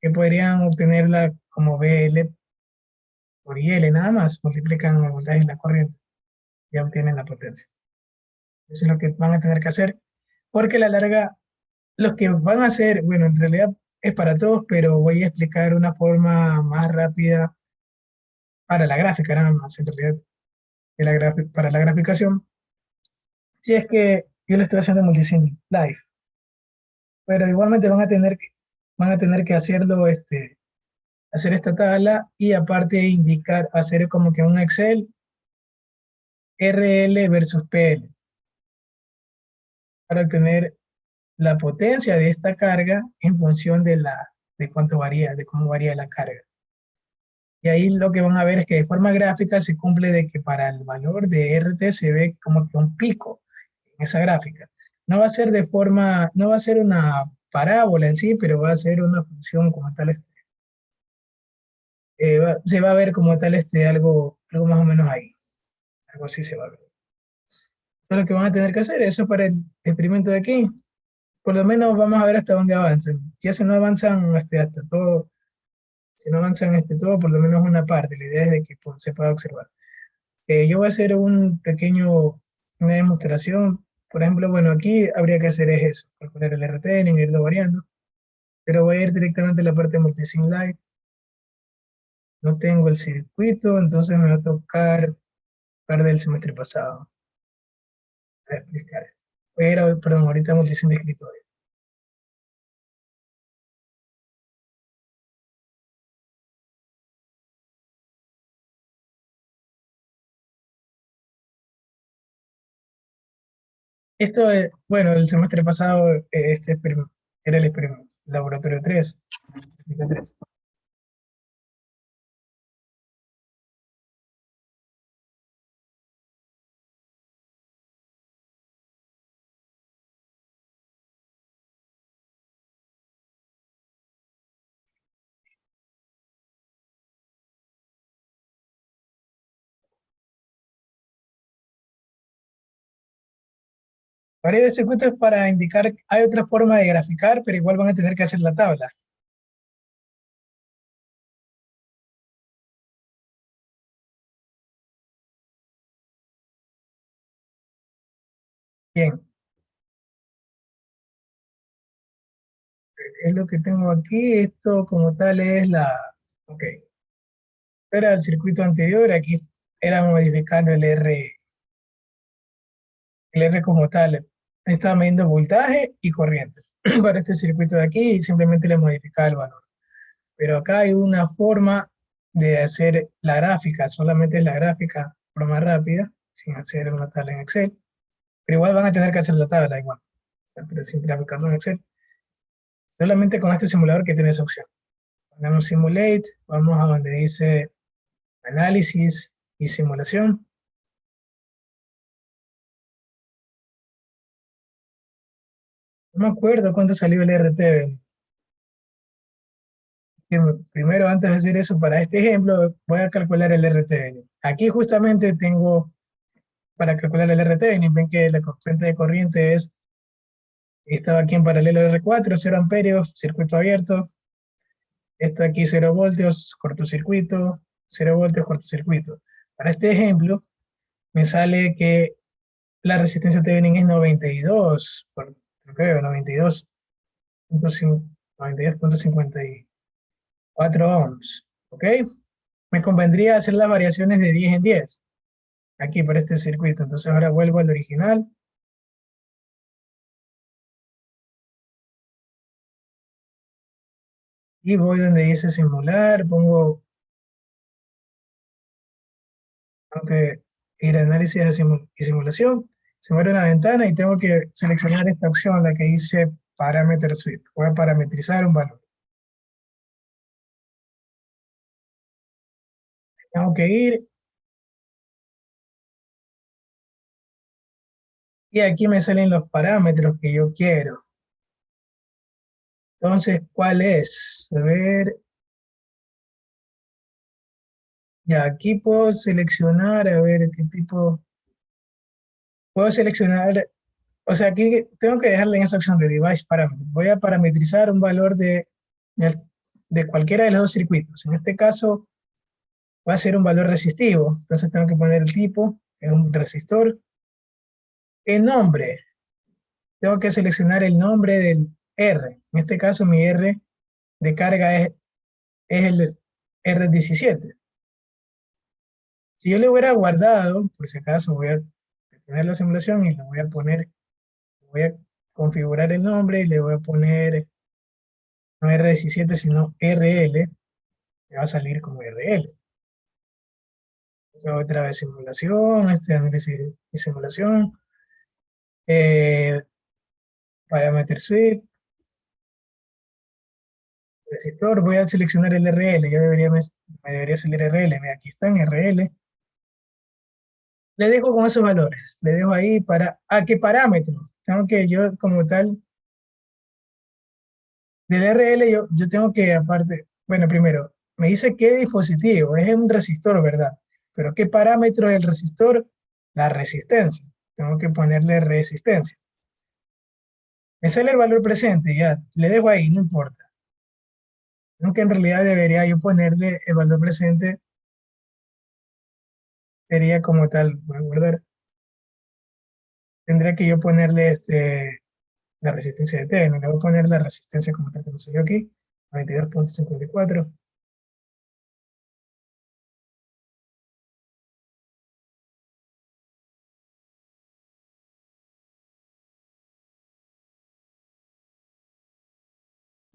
que podrían obtenerla como BL por IL nada más, multiplican el voltaje y la corriente y obtienen la potencia. Eso es lo que van a tener que hacer, porque a la larga, los que van a hacer, bueno, en realidad es para todos, pero voy a explicar una forma más rápida para la gráfica nada más, en realidad para la graficación, si es que yo lo estoy haciendo multisync live, pero igualmente van a tener que hacerlo, hacer esta tabla y aparte indicar, hacer como que un Excel RL versus PL para obtener la potencia de esta carga en función de cuánto varía, de cómo varía la carga. Y ahí lo que van a ver es que de forma gráfica se cumple de que para el valor de RT se ve como que un pico en esa gráfica. No va a ser no va a ser una parábola en sí, pero va a ser una función como tal, se va a ver como tal algo más o menos ahí. Algo así se va a ver. Eso es lo que van a tener que hacer, eso para el experimento de aquí. Por lo menos vamos a ver hasta dónde avanzan. Ya si no avanzan hasta todo, si no avanzan todo, por lo menos una parte. La idea es de que pues, se pueda observar. Yo voy a hacer una demostración. Por ejemplo, bueno, aquí habría que hacer es eso, calcular el RT, irlo variando, pero voy a ir directamente a la parte de Multisync Live. No tengo el circuito, entonces me va a tocar parte del semestre pasado. Voy a explicar. Voy a ir perdón, ahorita a Multisync de escritorio. Esto es, bueno, el semestre pasado era el experimento, laboratorio 3. Para el circuito es para indicar, hay otra forma de graficar, pero igual van a tener que hacer la tabla. Bien, es lo que tengo aquí. Esto como tal es la... Ok. Era el circuito anterior, aquí era modificando el R como tal. Estaba midiendo voltaje y corriente para este circuito de aquí y simplemente le modificaba el valor. Pero acá hay una forma de hacer la gráfica, solamente es la gráfica, forma rápida, sin hacer una tabla en Excel. Pero igual van a tener que hacer la tabla igual. O sea, pero sin graficarlo en Excel. Solamente con este simulador que tiene esa opción. Ponemos Simulate, vamos a donde dice Análisis y Simulación. No me acuerdo cuánto salió el RT. Primero, antes de hacer eso, para este ejemplo, voy a calcular el RT. Aquí justamente tengo, para calcular el RT, ven que la fuente de corriente estaba aquí en paralelo al R4, 0 amperios, circuito abierto. Esto aquí 0 voltios, cortocircuito, 0 voltios, cortocircuito. Para este ejemplo, me sale que la resistencia Thevenin es 92, creo que 92.54 ohms, ¿ok? Me convendría hacer las variaciones de 10 en 10, aquí para este circuito. Entonces ahora vuelvo al original. Y voy donde dice simular, pongo, aunque ir a análisis y simulación, se me abre una ventana y tengo que seleccionar esta opción, la que dice Parameter Sweep. Voy a parametrizar un valor. Tengo que ir y aquí me salen los parámetros que yo quiero. Entonces, ¿cuál es? A ver, ya aquí puedo seleccionar, a ver qué tipo, puedo seleccionar, o sea, aquí tengo que dejarle en esa opción de Device Parameter. Voy a parametrizar un valor de cualquiera de los dos circuitos. En este caso, va a ser un valor resistivo. Entonces tengo que poner el tipo, es un resistor. El nombre, tengo que seleccionar el nombre del R. En este caso, mi R de carga es el R17. Si yo le hubiera guardado, por si acaso voy a detener la simulación y le voy a poner, voy a configurar el nombre y le voy a poner no R17 sino RL, me va a salir como RL. Otra vez simulación, este análisis y simulación, parameter sweep, resistor, voy a seleccionar el RL, ya me debería salir RL, ve, aquí está en RL. Le dejo con esos valores, le dejo ahí para, ¿a qué parámetro? Tengo que yo como tal, del RL yo tengo que aparte, bueno, primero, me dice qué dispositivo, es un resistor, ¿verdad? Pero ¿qué parámetro del resistor? La resistencia, tengo que ponerle resistencia. Me sale el valor presente, ya, le dejo ahí, no importa. Aunque en realidad debería yo ponerle el valor presente, sería como tal, voy a guardar, tendría que yo ponerle la resistencia de T, no le voy a poner la resistencia como tal que no sé yo aquí, 92.54.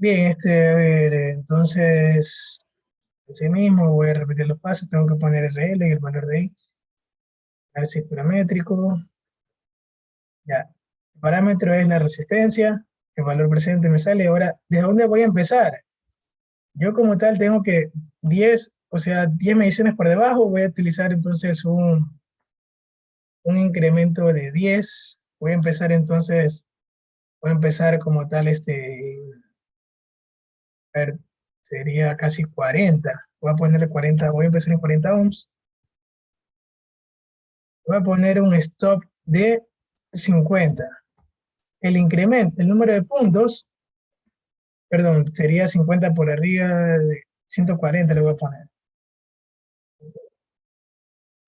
Bien, a ver, entonces, así mismo voy a repetir los pasos, tengo que poner RL y el valor de ahí, a ver si es paramétrico, ya. El parámetro es la resistencia, el valor presente me sale, ahora, ¿de dónde voy a empezar? Yo como tal tengo que 10, o sea, 10 mediciones por debajo, voy a utilizar entonces un incremento de 10. Voy a empezar entonces, voy a empezar como tal a ver, sería casi 40. Voy a ponerle 40, voy a empezar en 40 ohms. Voy a poner un stop de 50. el incremento, el número de puntos, perdón, sería 50 por arriba de 140 le voy a poner.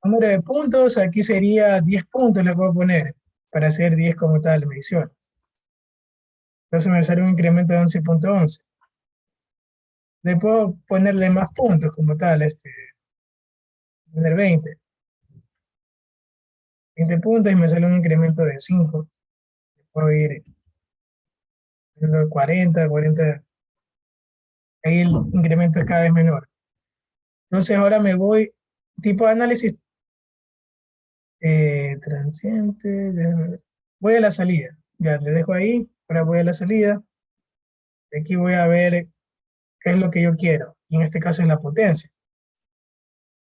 Número de puntos, aquí sería 10 puntos le puedo poner, para hacer 10 como tal mediciones. Entonces me sale un incremento de 11.11. Le puedo ponerle más puntos como tal, poner 20 puntos y me sale un incremento de 5. Puedo ir 40, ahí el incremento es cada vez menor. Entonces ahora me voy, tipo de análisis transiente, déjame ver. Voy a la salida, ya le dejo ahí, ahora voy a la salida, aquí voy a ver qué es lo que yo quiero, y en este caso es la potencia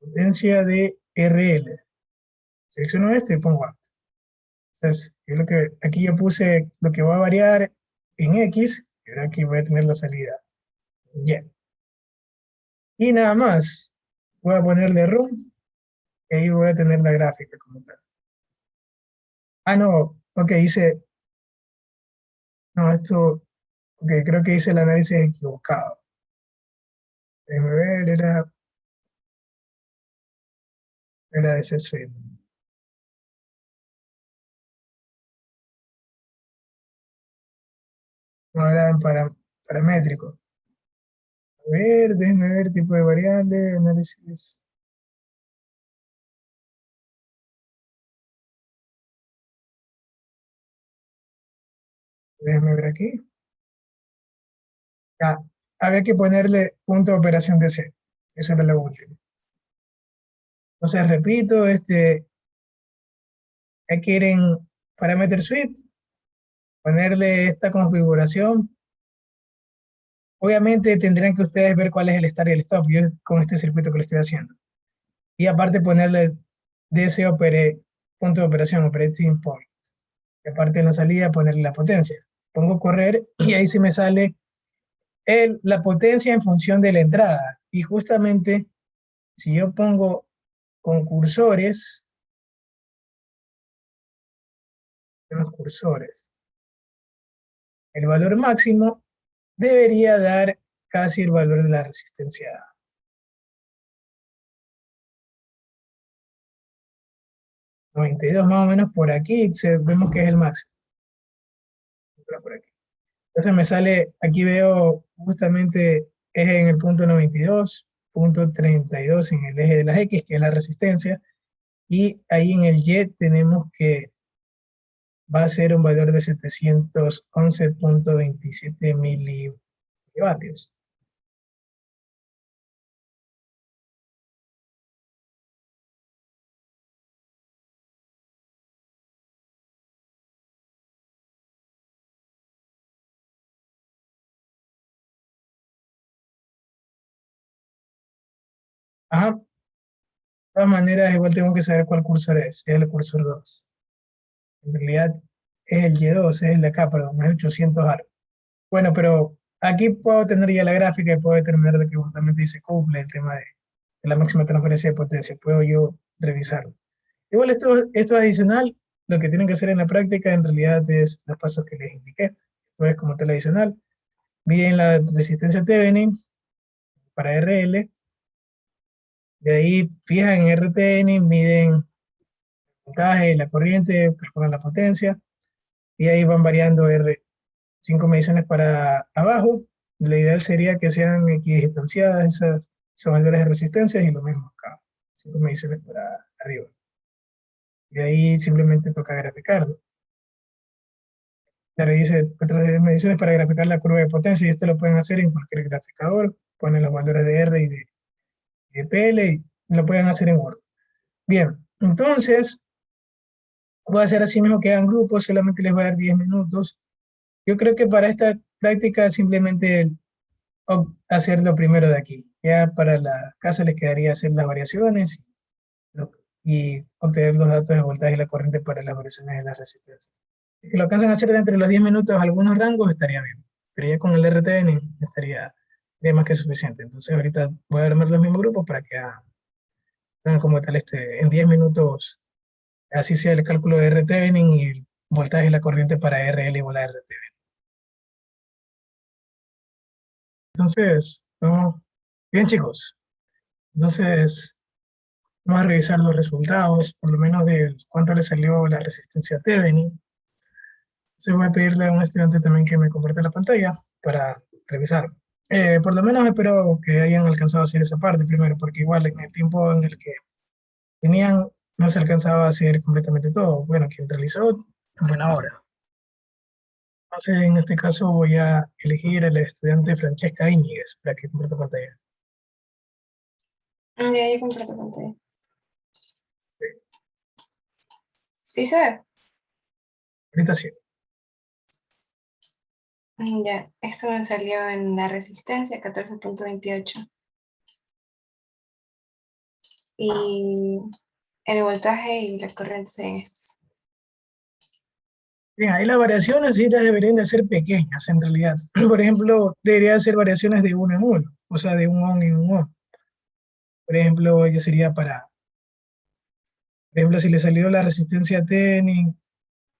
de RL. Selecciono este y pongo Add. Entonces, aquí yo puse lo que va a variar en X, y ahora aquí voy a tener la salida Y. Y nada más, voy a ponerle Room, y ahí voy a tener la gráfica como tal. Ah, no, ok, no, ok, creo que hice el análisis equivocado. Déjame ver, era de ese suite. No era paramétrico. A ver, déjame ver, tipo de variable, análisis. Déjame ver aquí. Ah, había que ponerle punto de operación de C. Eso era lo último. Entonces, repito, hay que ir en Parameter Suite, ponerle esta configuración. Obviamente tendrán que ustedes ver cuál es el start y el stop, yo con este circuito que lo estoy haciendo. Y aparte ponerle DC punto de operación, operating point. Y aparte en la salida ponerle la potencia. Pongo correr y ahí se me sale la potencia en función de la entrada. Y justamente si yo pongo con cursores, los cursores, el valor máximo debería dar casi el valor de la resistencia. 92 más o menos por aquí, vemos que es el máximo. Por aquí. Entonces me sale, aquí veo justamente eje en el punto 92, punto 32 en el eje de las X, que es la resistencia, y ahí en el Y tenemos que va a ser un valor de 711.27 milivatios. Ajá, de todas maneras igual tengo que saber cuál cursor es el cursor 2. En realidad es el Y2, es el de acá, perdón, es 800 ARC. Bueno, pero aquí puedo tener ya la gráfica y puedo determinar de que justamente dice cumple el tema de la máxima transferencia de potencia. Puedo yo revisarlo. Igual esto es adicional. Lo que tienen que hacer en la práctica en realidad es los pasos que les indiqué. Esto es como tal adicional. Miden la resistencia Thevenin para RL. De ahí fijan en RTN, miden el voltaje, la corriente, calculan la potencia. Y ahí van variando 5 mediciones para abajo. La ideal sería que sean equidistanciadas esos valores de resistencia y lo mismo acá. 5 mediciones para arriba. Y ahí simplemente toca graficarlo. Claro, dice otras mediciones para graficar la curva de potencia y esto lo pueden hacer en cualquier graficador. Ponen los valores de R y de PL y lo pueden hacer en Word. Bien, entonces voy a hacer así mismo que hagan grupos, solamente les voy a dar 10 minutos. Yo creo que para esta práctica simplemente hacer lo primero de aquí. Ya para la casa les quedaría hacer las variaciones y obtener los datos de voltaje y la corriente para las variaciones de las resistencias. Si lo alcanzan a hacer dentro de los 10 minutos algunos rangos, estaría bien. Pero ya con el RTN estaría más que suficiente. Entonces ahorita voy a armar los mismos grupos para que hagan como tal en 10 minutos, así sea el cálculo de RTN y voltaje y la corriente para RL igual a RTV. Entonces, bien chicos, entonces vamos a revisar los resultados, por lo menos de cuánto le salió la resistencia Thevenin. Entonces voy a pedirle a un estudiante también que me comparte la pantalla para revisar. Por lo menos espero que hayan alcanzado a hacer esa parte primero, porque igual en el tiempo en el que tenían no se alcanzaba a hacer completamente todo. Bueno, quien realizó, buena hora. Entonces, en este caso voy a elegir a la estudiante Francesca Íñiguez para que comparta pantalla. Ya comparto pantalla. ¿Sí se ve? Ahorita sí. Ya, esto me salió en la resistencia 14.28. Y el voltaje y la corriente serían estos. Bien, ahí las variaciones sí las deberían de ser pequeñas en realidad. Por ejemplo, debería ser variaciones de uno en uno, o sea, de un ohm en un ohm. Por ejemplo, ya sería por ejemplo, si le salió la resistencia Thevenin,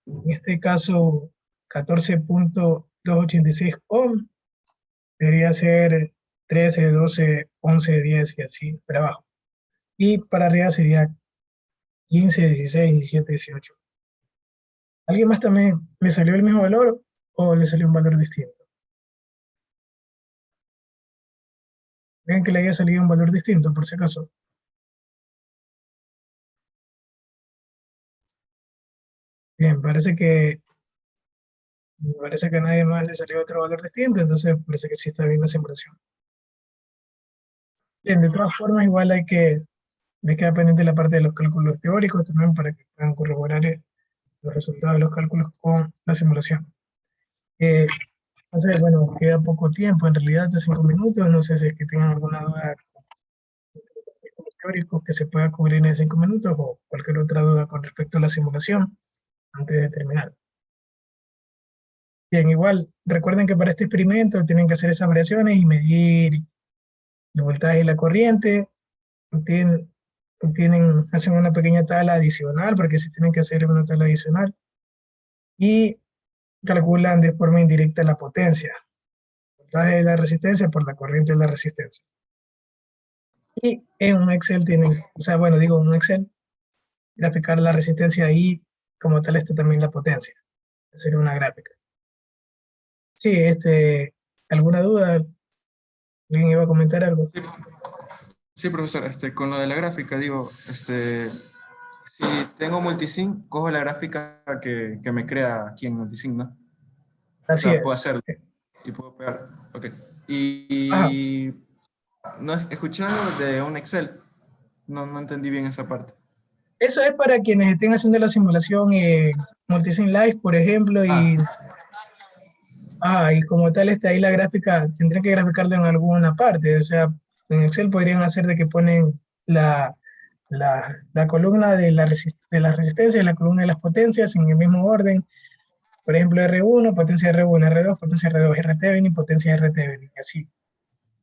en este caso 14.286 ohm, debería ser 13, 12, 11, 10 y así para abajo. Y para arriba sería 15, 16, 17, 18. ¿Alguien más también le salió el mismo valor o le salió un valor distinto? Vean que le haya salido un valor distinto, por si acaso. Bien, parece que a nadie más le salió otro valor distinto, entonces parece que sí está bien la simulación. Bien, de todas formas, igual me queda pendiente la parte de los cálculos teóricos también para que puedan corroborar los resultados de los cálculos con la simulación. Entonces, bueno, queda poco tiempo, en realidad de 5 minutos, no sé si es que tengan alguna duda con los cálculos teóricos que se pueda cubrir en 5 minutos o cualquier otra duda con respecto a la simulación antes de terminar. Bien, igual, recuerden que para este experimento tienen que hacer esas variaciones y medir el voltaje y la corriente, hacen una pequeña tabla adicional, porque si tienen que hacer una tabla adicional, y calculan de forma indirecta la potencia, el voltaje de la resistencia por la corriente de la resistencia. Y en un Excel tienen, o sea, bueno, digo, en un Excel, graficar la resistencia y como tal está también la potencia. Sería una gráfica. Sí, ¿alguna duda? ¿Alguien iba a comentar algo? Sí, sí, profesor, con lo de la gráfica, digo, si tengo multisync, cojo la gráfica que me crea aquí en multisync, ¿no? O Así sea, puedo es. hacerlo y puedo pegar. Ok. Ajá. Y no escuché algo de un Excel. No entendí bien esa parte. Eso es para quienes estén haciendo la simulación en Multisim Live, por ejemplo, Ah, y como tal está ahí la gráfica, tendrían que graficarla en alguna parte, o sea, en Excel podrían hacer de que ponen la columna de de la resistencia y la columna de las potencias en el mismo orden, por ejemplo, R1, potencia R1, R2, potencia R2, RT, potencia RT, y así,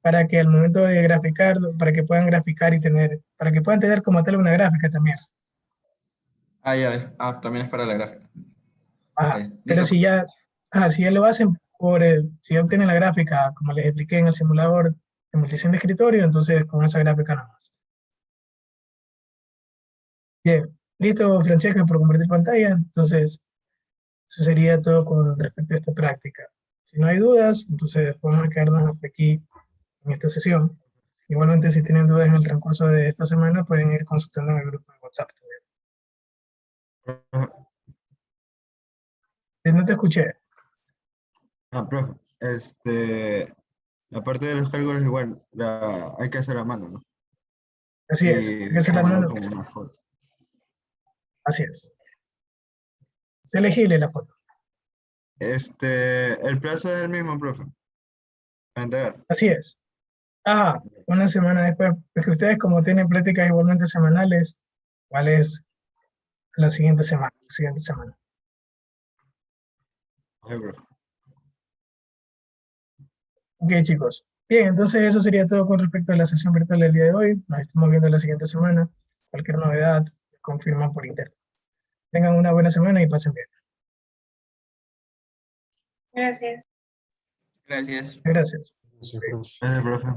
para que al momento de graficarlo, para que puedan graficar y para que puedan tener como tal una gráfica también. ya. Ah, también es para la gráfica. Ajá, Ok, pero listo. si ya lo hacen si ya obtienen la gráfica, como les expliqué en el simulador de multición de escritorio, entonces con esa gráfica nada más. Bien, listo, Francesca, por compartir pantalla, entonces eso sería todo con respecto a esta práctica. Si no hay dudas, entonces podemos quedarnos hasta aquí en esta sesión. Igualmente, si tienen dudas en el transcurso de esta semana, pueden ir consultando en el grupo de WhatsApp también. No te escuché. Profe, la parte de los cálculos igual hay que hacer a mano, ¿no? Así es, hay que Y hacer la tomarlo mano. como una foto. Así es. Es elegible la foto. El plazo es el mismo, profe, para entregar. Así es. Una semana después, es que ustedes como tienen prácticas igualmente semanales, ¿cuál es la siguiente semana? La siguiente semana. Ok, profe. Ok, chicos. Bien, entonces eso sería todo con respecto a la sesión virtual del día de hoy. Nos estamos viendo la siguiente semana. Cualquier novedad, confirman por internet. Tengan una buena semana y pasen bien. Gracias. Gracias. Gracias. Sí, profe. Gracias, profe.